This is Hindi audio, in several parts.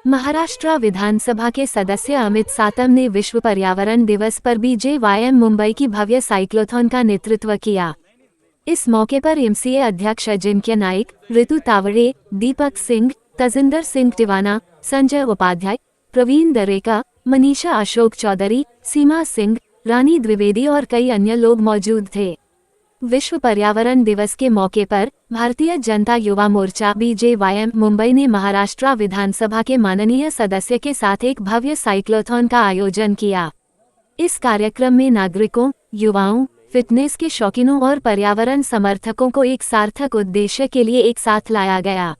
महाराष्ट्र विधानसभा के सदस्य अमित सातम ने विश्व पर्यावरण दिवस पर BJYM मुंबई की भव्य साइक्लोथॉन का नेतृत्व किया। इस मौके पर एमसीए अध्यक्ष अजिंक्य नाइक, ऋतु तावड़े, दीपक सिंह, तजिंदर सिंह टिवाना, संजय उपाध्याय, प्रवीण दरेका, मनीषा अशोक चौधरी, सीमा सिंह, रानी द्विवेदी और कई अन्य लोग मौजूद थे। विश्व पर्यावरण दिवस के मौके पर भारतीय जनता युवा मोर्चा BJYM मुंबई ने महाराष्ट्र विधानसभा के माननीय सदस्य के साथ एक भव्य साइक्लोथॉन का आयोजन किया। इस कार्यक्रम में नागरिकों, युवाओं, फिटनेस के शौकीनों और पर्यावरण समर्थकों को एक सार्थक उद्देश्य के लिए एक साथ लाया गया।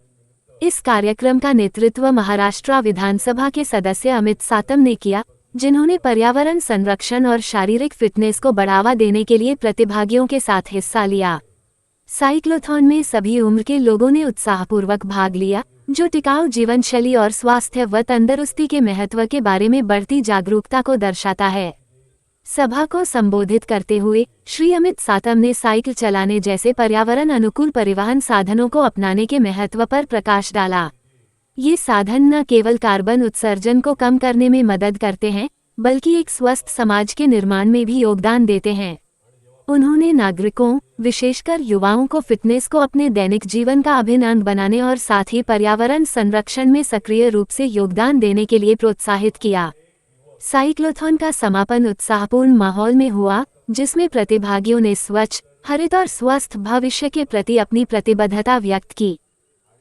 इस कार्यक्रम का नेतृत्व महाराष्ट्र विधानसभा के सदस्य अमित सातम ने किया, जिन्होंने पर्यावरण संरक्षण और शारीरिक फिटनेस को बढ़ावा देने के लिए प्रतिभागियों के साथ हिस्सा लिया। साइक्लोथॉन में सभी उम्र के लोगों ने उत्साहपूर्वक भाग लिया, जो टिकाऊ जीवन शैली और स्वास्थ्य व तंदुरुस्ती के महत्व के बारे में बढ़ती जागरूकता को दर्शाता है। सभा को संबोधित करते हुए श्री अमित सातम ने साइकिल चलाने जैसे पर्यावरण अनुकूल परिवहन साधनों को अपनाने के महत्व पर प्रकाश डाला। ये साधन न केवल कार्बन उत्सर्जन को कम करने में मदद करते हैं, बल्कि एक स्वस्थ समाज के निर्माण में भी योगदान देते हैं। उन्होंने नागरिकों, विशेषकर युवाओं को फिटनेस को अपने दैनिक जीवन का अभिन्न अंग बनाने और साथ ही पर्यावरण संरक्षण में सक्रिय रूप से योगदान देने के लिए प्रोत्साहित किया। साइक्लोथॉन का समापन उत्साहपूर्ण माहौल में हुआ, जिसमें प्रतिभागियों ने स्वच्छ, हरित और स्वस्थ भविष्य के प्रति अपनी प्रतिबद्धता व्यक्त की।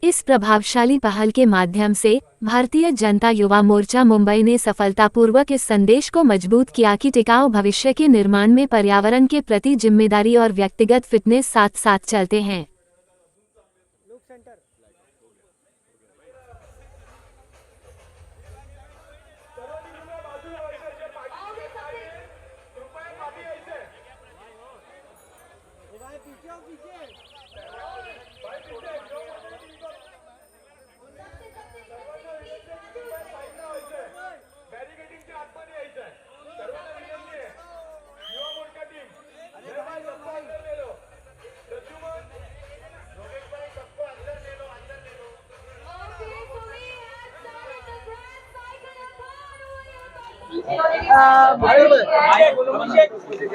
इस प्रभावशाली पहल के माध्यम से भारतीय जनता युवा मोर्चा मुंबई ने सफलतापूर्वक इस संदेश को मजबूत किया कि टिकाऊ भविष्य के निर्माण में पर्यावरण के प्रति जिम्मेदारी और व्यक्तिगत फिटनेस साथ साथ चलते हैं।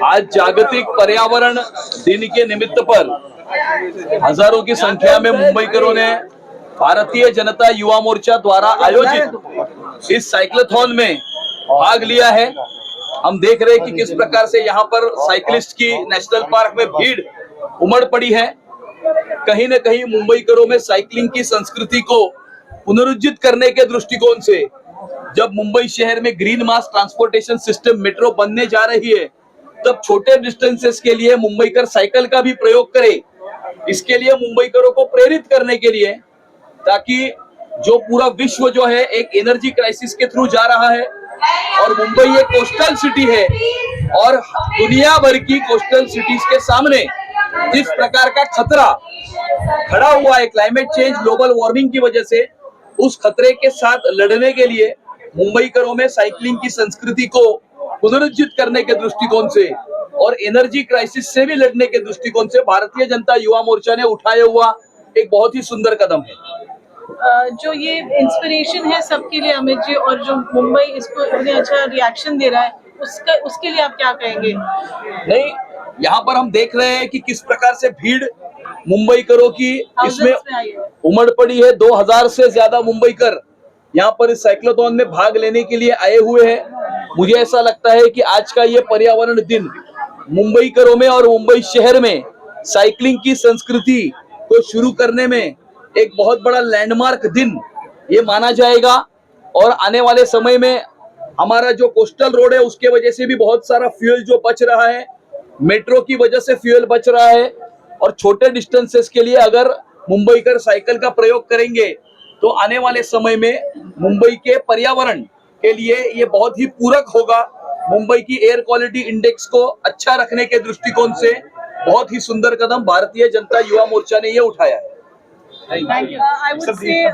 आज जागतिक पर्यावरण दिन के निमित्त पर हजारों की संख्या में मुंबईकरों ने भारतीय जनता युवा मोर्चा द्वारा आयोजित इस साइक्लोथॉन में भाग लिया है। हम देख रहे हैं कि किस प्रकार से यहाँ पर साइकिलिस्ट की नेशनल पार्क में भीड़ उमड़ पड़ी है। कहीं न कहीं मुंबईकरों में साइकिलिंग की संस्कृति को पुनरुज्जीवित करने के दृष्टिकोण से जब मुंबई शहर में ग्रीन मास ट्रांसपोर्टेशन सिस्टम मेट्रो बनने जा रही है, तब छोटे डिस्टेंसेस के लिए मुंबईकर साइकिल का भी प्रयोग करे। इसके लिए मुंबईकरों को प्रेरित करने के लिए, ताकि जो पूरा विश्व जो है एक एनर्जी क्राइसिस के थ्रू जा रहा है और मुंबई एक कोस्टल सिटी है और दुनिया भर की कोस्टल सिटीज के सामने जिस प्रकार का खतरा खड़ा हुआ है क्लाइमेट चेंज, ग्लोबल वार्मिंग की वजह से, उस खतरे के साथ लड़ने के लिए मुंबईकरों में साइकिलिंग की संस्कृति को पुनरुज्जीवित करने के दृष्टिकोण से और एनर्जी क्राइसिस से भी लड़ने के दृष्टिकोण से भारतीय जनता युवा मोर्चा ने उठाया हुआ एक बहुत ही सुंदर कदम है। जो ये इंस्पिरेशन है सबके लिए अमित जी, और जो मुंबई इसको इतने अच्छा रिएक्शन दे रहा है, उसके लिए आप क्या कहेंगे? नहीं, यहाँ पर हम देख रहे हैं कि किस प्रकार से भीड़ मुंबईकरों की इसमें उमड़ पड़ी है। 2000 से ज्यादा मुंबईकर यहाँ पर इस साइक्लोथॉन में भाग लेने के लिए आए हुए हैं। मुझे ऐसा लगता है कि आज का ये पर्यावरण दिन मुंबईकरों में और मुंबई शहर में साइकिलिंग की संस्कृति को शुरू करने में एक बहुत बड़ा लैंडमार्क दिन ये माना जाएगा। और आने वाले समय में हमारा जो कोस्टल रोड है उसके वजह से भी बहुत सारा फ्यूल जो बच रहा है, मेट्रो की वजह से फ्यूल बच रहा है, और छोटे डिस्टेंसेस के लिए अगर मुंबईकर साइकिल का प्रयोग करेंगे तो आने वाले समय में मुंबई के पर्यावरण के लिए ये बहुत ही पूरक होगा। मुंबई की एयर क्वालिटी इंडेक्स को अच्छा रखने के दृष्टिकोण से बहुत ही सुंदर कदम भारतीय जनता युवा मोर्चा ने ये उठाया है। I would say,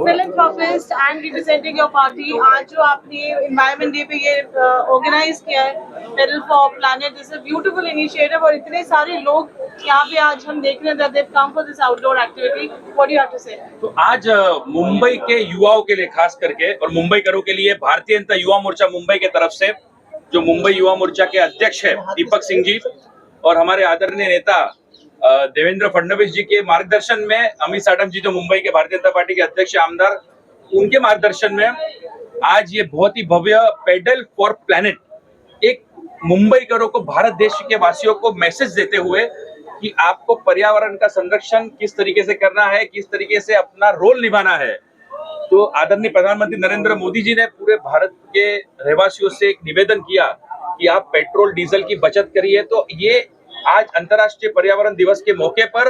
philanthropist and representing your party, आज जो आपने Environment Day पे ये organize किया है, Pedal for Planet, this is a beautiful initiative और इतने सारे लोग यहाँ पे आज हम देख रहे हैं that they've come for this outdoor activity. What do you have to say? तो आज मुंबई के युवाओं के लिए खास करके और मुंबईकरों के लिए भारतीय जनता युवा मोर्चा मुंबई के तरफ से, जो मुंबई युवा मोर्चा के अध्यक्ष है दीपक सिंह जी और हमारे आदरणीय नेता देवेंद्र फडणवीस जी के मार्गदर्शन में, अमित साटम जी जो मुंबई के भारतीय जनता पार्टी के अध्यक्ष आमदार, उनके मार्गदर्शन में आज ये बहुत ही भव्य पेडल फॉर प्लैनेट एक मुंबईकरों को, भारत देश के वासियों को मैसेज देते हुए कि आपको पर्यावरण का संरक्षण किस तरीके से करना है, किस तरीके से अपना रोल निभाना है। तो आदरणीय प्रधानमंत्री नरेंद्र मोदी जी ने पूरे भारत के रहवासियों से एक निवेदन किया कि आप पेट्रोल डीजल की बचत करिए। तो ये आज अंतर्राष्ट्रीय पर्यावरण दिवस के मौके पर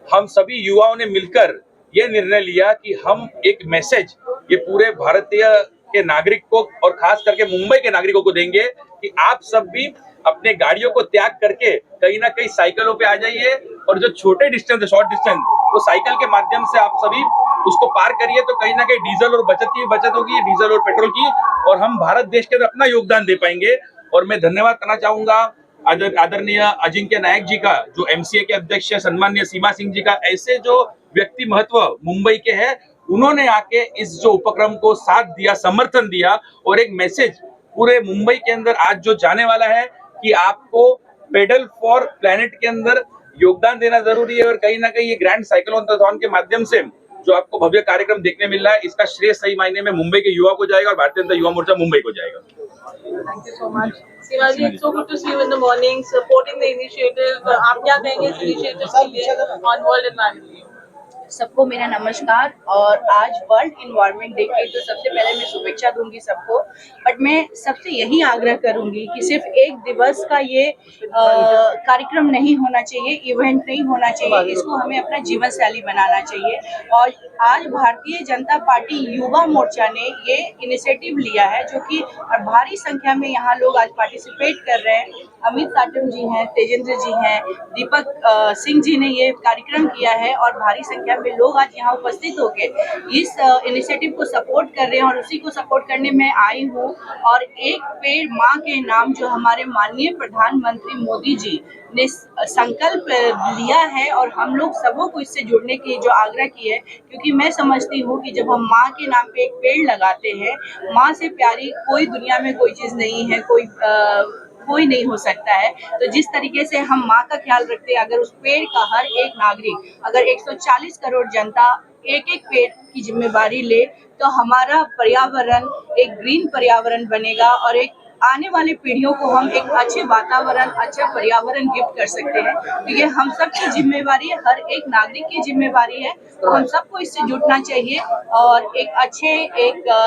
हम सभी युवाओं ने मिलकर ये निर्णय लिया कि हम एक मैसेज ये पूरे भारतीय के नागरिक को और खास करके मुंबई के नागरिकों को देंगे कि आप सब भी अपने गाड़ियों को त्याग करके कहीं ना कहीं साइकिलों पे आ जाइए और जो छोटे डिस्टेंस है, शॉर्ट डिस्टेंस, वो साइकिल के माध्यम से आप सभी उसको पार करिए। तो कहीं ना कहीं डीजल और बचत होगी, डीजल और पेट्रोल की, और हम भारत देश के अंदर अपना योगदान दे पाएंगे। और मैं धन्यवाद करना चाहूंगा आदरणीय अजिंक्य नायक जी का, जो MCA के अध्यक्ष है, सम्माननीय सीमा सिंह जी का, ऐसे जो व्यक्ति महत्व मुंबई के हैं, उन्होंने आके इस जो उपक्रम को साथ दिया, समर्थन दिया और एक मैसेज पूरे मुंबई के अंदर आज जो जाने वाला है कि आपको पेडल फॉर प्लैनेट के अंदर योगदान देना जरूरी है। और कहीं ना कहीं ये ग्रैंड साइक्लोथॉन के माध्यम से जो आपको भव्य कार्यक्रम देखने मिल रहा है, इसका श्रेय सही मायने में मुंबई के युवा को जाएगा और भारतीय जनता युवा मोर्चा मुंबई को जाएगा। Thank you so much. Shivaji, it's so good to see you in the morning, supporting the initiative. आप क्या कहेंगे इस initiative के लिए on World Environment Day? सबको मेरा नमस्कार। और आज वर्ल्ड इन्वायरमेंट डे की तो सबसे पहले मैं शुभेच्छा दूंगी सबको, बट मैं सबसे यही आग्रह करूंगी कि सिर्फ एक दिवस का ये कार्यक्रम नहीं होना चाहिए, इवेंट नहीं होना चाहिए, इसको हमें अपना जीवन शैली बनाना चाहिए। और आज भारतीय जनता पार्टी युवा मोर्चा ने ये इनिशिएटिव लिया है, जो कि भारी संख्या में यहाँ लोग आज पार्टिसिपेट कर रहे हैं। अमित साटम जी हैं, तेजेंद्र जी हैं, दीपक सिंह जी ने ये कार्यक्रम किया है और भारी संख्या में लोग आज यहाँ उपस्थित होकर इस इनिशिएटिव को सपोर्ट कर रहे हैं और उसी को सपोर्ट करने में आई हूँ। और एक पेड़ माँ के नाम जो हमारे माननीय प्रधानमंत्री मोदी जी ने संकल्प लिया है और हम लोग सबों को इससे जुड़ने की जो आग्रह की है, क्योंकि मैं समझती हूँ कि जब हम माँ के नाम पे एक पेड़ लगाते हैं, माँ से प्यारी कोई दुनिया में कोई चीज़ नहीं है, कोई नहीं हो सकता है। तो जिस तरीके से हम माँ का ख्याल रखते हैं, अगर उस पेड़ का हर एक नागरिक, अगर 140 करोड़ जनता एक एक पेड़ की जिम्मेवारी ले, तो हमारा पर्यावरण एक ग्रीन पर्यावरण बनेगा और एक आने वाली पीढ़ियों को हम एक अच्छे वातावरण, अच्छा पर्यावरण गिफ्ट कर सकते हैं। तो ये हम सब की जिम्मेवारी है, हर एक नागरिक की जिम्मेवारी है। तो हम सबको इससे जुटना चाहिए और एक अच्छे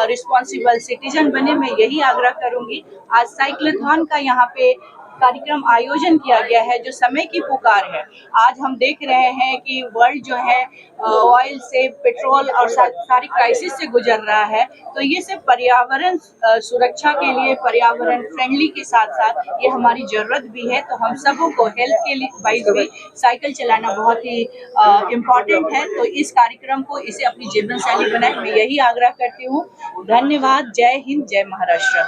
रिस्पॉन्सिबल सिटीजन बने, मैं यही आग्रह करूंगी। आज साइक्लोथॉन का यहाँ पे कार्यक्रम आयोजन किया गया है, जो समय की पुकार है। आज हम देख रहे हैं कि वर्ल्ड जो है ऑयल से, पेट्रोल और सारी क्राइसिस से गुजर रहा है। तो ये सिर्फ पर्यावरण सुरक्षा के लिए, पर्यावरण फ्रेंडली के साथ साथ ये हमारी जरूरत भी है। तो हम सबों को हेल्थ के लिए वाइज भी साइकिल चलाना बहुत ही इम्पोर्टेंट है। तो इस कार्यक्रम को, इसे अपनी जीवन शैली बनाए, मैं यही आग्रह करती हूँ। धन्यवाद। जय हिंद, जय महाराष्ट्र।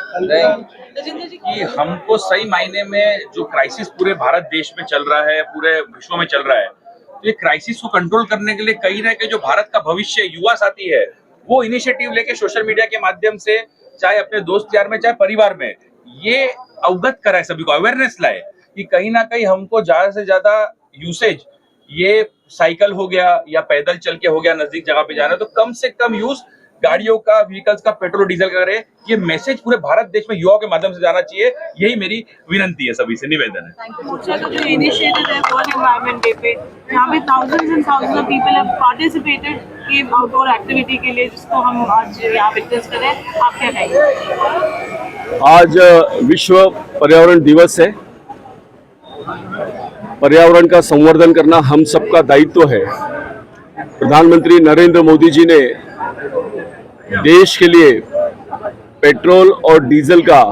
कि हमको सही मायने में जो क्राइसिस पूरे भारत देश में चल रहा है, पूरे विश्व में चल रहा है, तो ये क्राइसिस को कंट्रोल करने के लिए कहीं ना कहीं जो भारत का भविष्य युवा साथी है, वो इनिशिएटिव लेके सोशल मीडिया के माध्यम से, चाहे अपने दोस्त यार में, चाहे परिवार में, ये अवगत कराए, सभी को अवेयरनेस लाए कि कहीं ना कहीं हमको ज्यादा से ज्यादा यूसेज, ये साइकिल हो गया या पैदल चल के हो गया, नजदीक जगह पे जाना, तो कम से कम यूज गाड़ियों का, व्हीकल्स का, पेट्रोल डीजल का करे। ये मैसेज पूरे भारत देश में युवाओं के माध्यम से जाना चाहिए, यही मेरी विनंती है, सभी से निवेदन है। चलो, जो इनिशिएटिव है वर्ल्ड एनवायरनमेंट डे पे, यहाँ पे thousands and thousands of people have participated ये आउटडोर एक्टिविटी के लिए, जिसको हम आज यहाँ विटनेस करें, आप क्या कहेंगे? आज विश्व पर्यावरण दिवस है। पर्यावरण का संवर्धन करना हम सबका दायित्व है। प्रधानमंत्री नरेंद्र मोदी जी ने देश के लिए पेट्रोल और डीजल का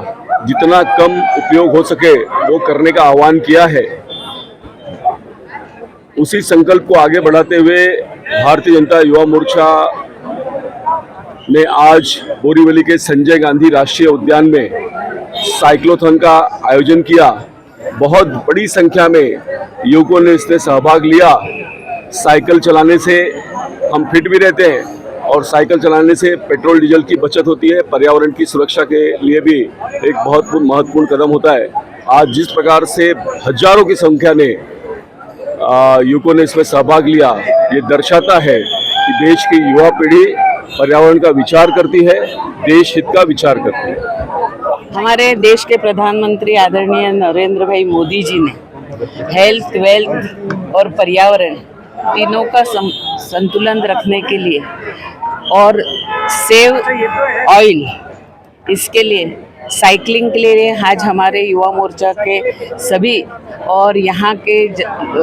जितना कम उपयोग हो सके वो करने का आह्वान किया है। उसी संकल्प को आगे बढ़ाते हुए भारतीय जनता युवा मोर्चा ने आज बोरीवली के संजय गांधी राष्ट्रीय उद्यान में साइक्लोथॉन का आयोजन किया। बहुत बड़ी संख्या में युवकों ने इसमें सहभाग लिया। साइकिल चलाने से हम फिट भी रहते हैं और साइकिल चलाने से पेट्रोल डीजल की बचत होती है, पर्यावरण की सुरक्षा के लिए भी एक बहुत महत्वपूर्ण कदम होता है। आज जिस प्रकार से हजारों की संख्या में युवकों ने इसमें सहभाग लिया, ये दर्शाता है कि देश की युवा पीढ़ी पर्यावरण का विचार करती है, देश हित का विचार करती है। हमारे देश के प्रधानमंत्री आदरणीय नरेंद्र भाई मोदी जी ने हेल्थ, वेल्थ और पर्यावरण तीनों का संतुलन रखने के लिए और सेव ऑयल, इसके लिए साइकिलिंग के लिए आज हमारे युवा मोर्चा के सभी और यहाँ के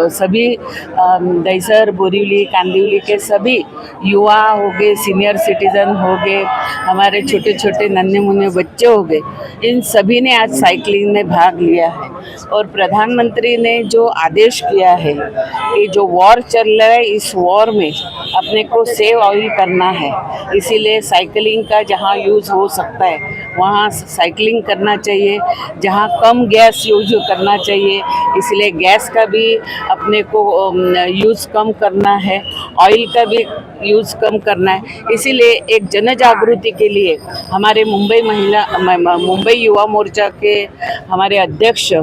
सभी दहिसर, बोरीवली, कांदिवली के सभी युवा हो गए, सीनियर सिटीजन हो गए, हमारे छोटे छोटे नन्हे मुन्ने बच्चे हो गए, इन सभी ने आज साइकिलिंग में भाग लिया है। और प्रधानमंत्री ने जो आदेश किया है कि जो वॉर चल रहा है, इस वॉर में अपने को सेव ऑयल करना है, इसीलिए साइकिलिंग का जहाँ यूज़ हो सकता है वहाँ साइकिलिंग करना चाहिए, जहाँ कम गैस यूज करना चाहिए, इसलिए गैस का भी अपने को यूज़ कम करना है, ऑयल का भी यूज़ कम करना है। इसीलिए एक जन जागृति के लिए हमारे मुंबई युवा मोर्चा के हमारे अध्यक्ष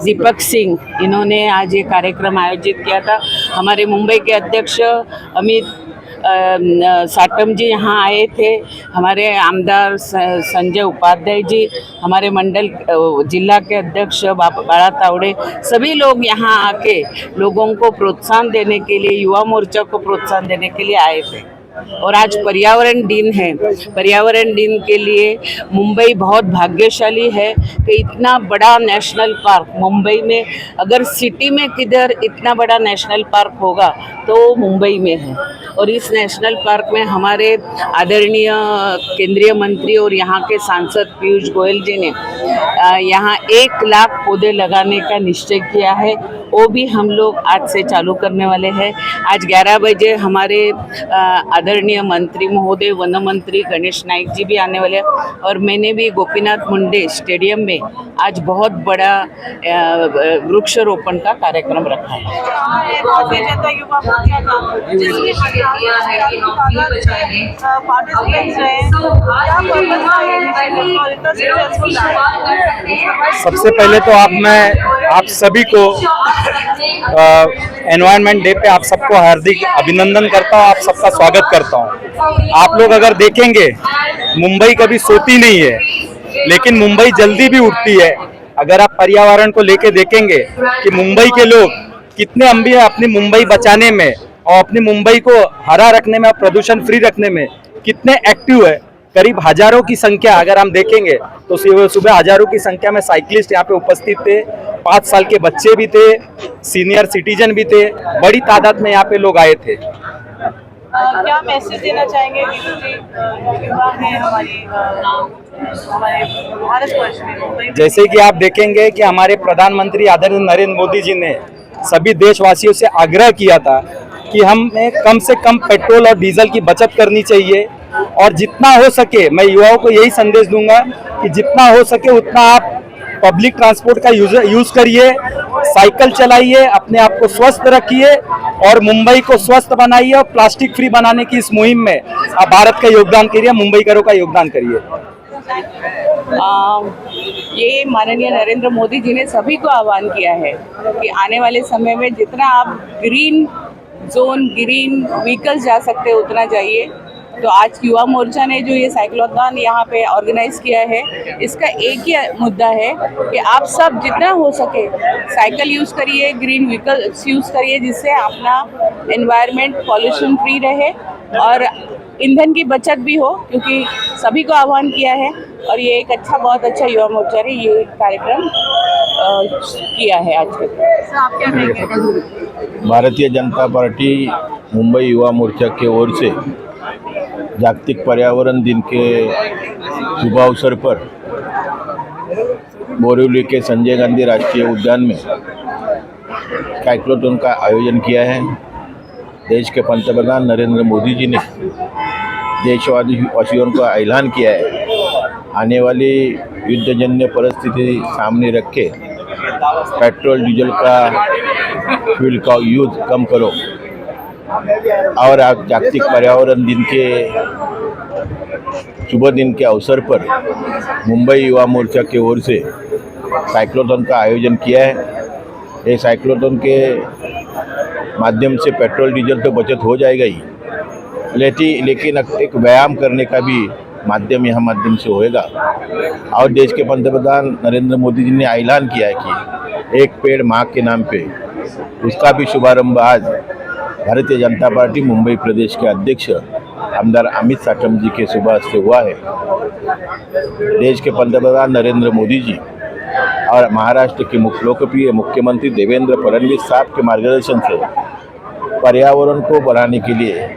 दीपक सिंह, इन्होंने आज ये कार्यक्रम आयोजित किया था। हमारे मुंबई के अध्यक्ष अमित साटम जी यहाँ आए थे, हमारे आमदार संजय उपाध्याय जी, हमारे मंडल जिला के अध्यक्ष बाड़ा तावड़े, सभी लोग यहाँ आके लोगों को प्रोत्साहन देने के लिए, युवा मोर्चा को प्रोत्साहन देने के लिए आए थे। और आज पर्यावरण दिन है। पर्यावरण दिन के लिए मुंबई बहुत भाग्यशाली है कि इतना बड़ा नेशनल पार्क मुंबई में, अगर सिटी में किधर इतना बड़ा नेशनल पार्क होगा तो मुंबई में है। और इस नेशनल पार्क में हमारे आदरणीय केंद्रीय मंत्री और यहाँ के सांसद पीयूष गोयल जी ने यहाँ 1 लाख पौधे लगाने का निश्चय किया है, वो भी हम लोग आज से चालू करने वाले हैं। आज 11 बजे हमारे आदरणीय मंत्री महोदय, वन मंत्री गणेश नाइक जी भी आने वाले हैं। और मैंने भी गोपीनाथ मुंडे स्टेडियम में आज बहुत बड़ा वृक्षारोपण का कार्यक्रम रखा है। सबसे पहले तो आप सभी को एनवायरनमेंट डे पे आप सबको हार्दिक अभिनंदन करता हूँ, आप सबका स्वागत करता हूँ। आप लोग अगर देखेंगे, मुंबई कभी सोती नहीं है, लेकिन मुंबई जल्दी भी उठती है। अगर आप पर्यावरण को लेके देखेंगे कि मुंबई के लोग कितने अम्बी है अपनी मुंबई बचाने में और अपनी मुंबई को हरा रखने में और प्रदूषण फ्री रखने में कितने एक्टिव है। करीब हजारों की संख्या अगर हम देखेंगे तो सुबह हजारों की संख्या में साइकिलिस्ट यहाँ पे उपस्थित थे। 5 साल के बच्चे भी थे, सीनियर सिटीजन भी थे, बड़ी तादाद में यहाँ पे लोग आए थे। क्या मैसेज देना चाहेंगे युवा है हमारे भारतवर्ष में? जैसे कि आप देखेंगे कि हमारे प्रधानमंत्री आदरणीय नरेंद्र मोदी जी ने सभी देशवासियों से आग्रह किया था कि हमें कम से कम पेट्रोल और डीजल की बचत करनी चाहिए और जितना हो सके, मैं युवाओं को यही संदेश दूंगा कि जितना हो सके उतना आप पब्लिक ट्रांसपोर्ट का यूज करिए, साइकिल चलाइए, अपने आप को स्वस्थ रखिए और मुंबई को स्वस्थ बनाइए और प्लास्टिक फ्री बनाने की इस मुहिम में आप भारत का योगदान करिए, मुंबईकरों का योगदान करिए। ये माननीय नरेंद्र मोदी जी ने सभी को आह्वान किया है कि आने वाले समय में जितना आप ग्रीन जोन, ग्रीन व्हीकल्स जा सकते हैं उतना जाइए। तो आज युवा मोर्चा ने जो ये साइक्लोथॉन यहाँ पे ऑर्गेनाइज किया है, इसका एक ही मुद्दा है कि आप सब जितना हो सके साइकिल यूज़ करिए, ग्रीन व्हीकल्स यूज़ करिए, जिससे अपना एनवायरनमेंट पॉल्यूशन फ्री रहे और ईंधन की बचत भी हो, क्योंकि सभी को आह्वान किया है। और ये एक बहुत अच्छा युवा मोर्चा ने ये कार्यक्रम किया है आज के। आप क्या कहेंगे? भारतीय जनता पार्टी मुंबई युवा मोर्चा की ओर से जागतिक पर्यावरण दिन के शुभ अवसर पर बोरीवली के संजय गांधी राष्ट्रीय उद्यान में साइक्लोथॉन का आयोजन किया है। देश के पंतप्रधान नरेंद्र मोदी जी ने देशवासियों को ऐलान किया है, आने वाली युद्धजन्य परिस्थिति सामने रख के पेट्रोल डीजल का फ्यूल का यूज कम करो। और आज जागतिक पर्यावरण दिन के शुभ दिन के अवसर पर मुंबई युवा मोर्चा की ओर से साइक्लोथॉन का आयोजन किया है। ये साइक्लोथॉन के माध्यम से पेट्रोल डीजल तो बचत हो जाएगा ही, लेकिन एक व्यायाम करने का भी माध्यम से होएगा। और देश के पंतप्रधान नरेंद्र मोदी जी ने ऐलान किया है कि एक पेड़ माँ के नाम पे, उसका भी शुभारंभ आज भारतीय जनता पार्टी मुंबई प्रदेश के अध्यक्ष आमदार अमित साटम जी के शुभ हस्ते हुआ है। देश के पंतप्रधान नरेंद्र मोदी जी और महाराष्ट्र के लोकप्रिय मुख्यमंत्री देवेंद्र फडणवीस साहब के मार्गदर्शन से पर्यावरण को बढ़ाने के लिए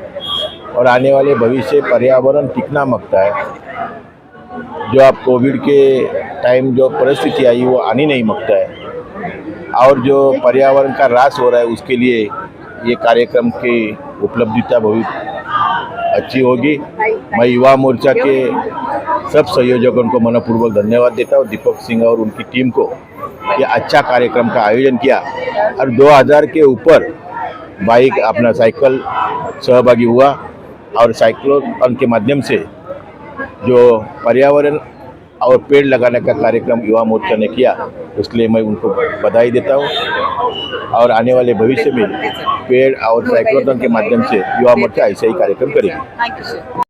और आने वाले भविष्य पर्यावरण टिकना मांगता है। जो आप कोविड के टाइम जो परिस्थिति आई वो आनी नहीं मांगता है, और जो पर्यावरण का ह्रास हो रहा है उसके लिए ये कार्यक्रम की उपलब्धिता बहुत अच्छी होगी। मैं युवा मोर्चा के सब संयोजकों को मनपूर्वक धन्यवाद देता हूँ, दीपक सिंह और उनकी टीम को ये अच्छा कार्यक्रम का आयोजन किया। और 2000 के ऊपर बाइक अपना साइकिल सहभागी हुआ और साइक्लोथॉन के माध्यम से जो पर्यावरण और पेड़ लगाने का कार्यक्रम युवा मोर्चा ने किया, उसके मैं उनको बधाई देता हूँ। और आने वाले भविष्य में पेड़ और साइक्लोथॉन के माध्यम से युवा मोर्चा ऐसा ही कार्यक्रम करेगी। Thank you sir.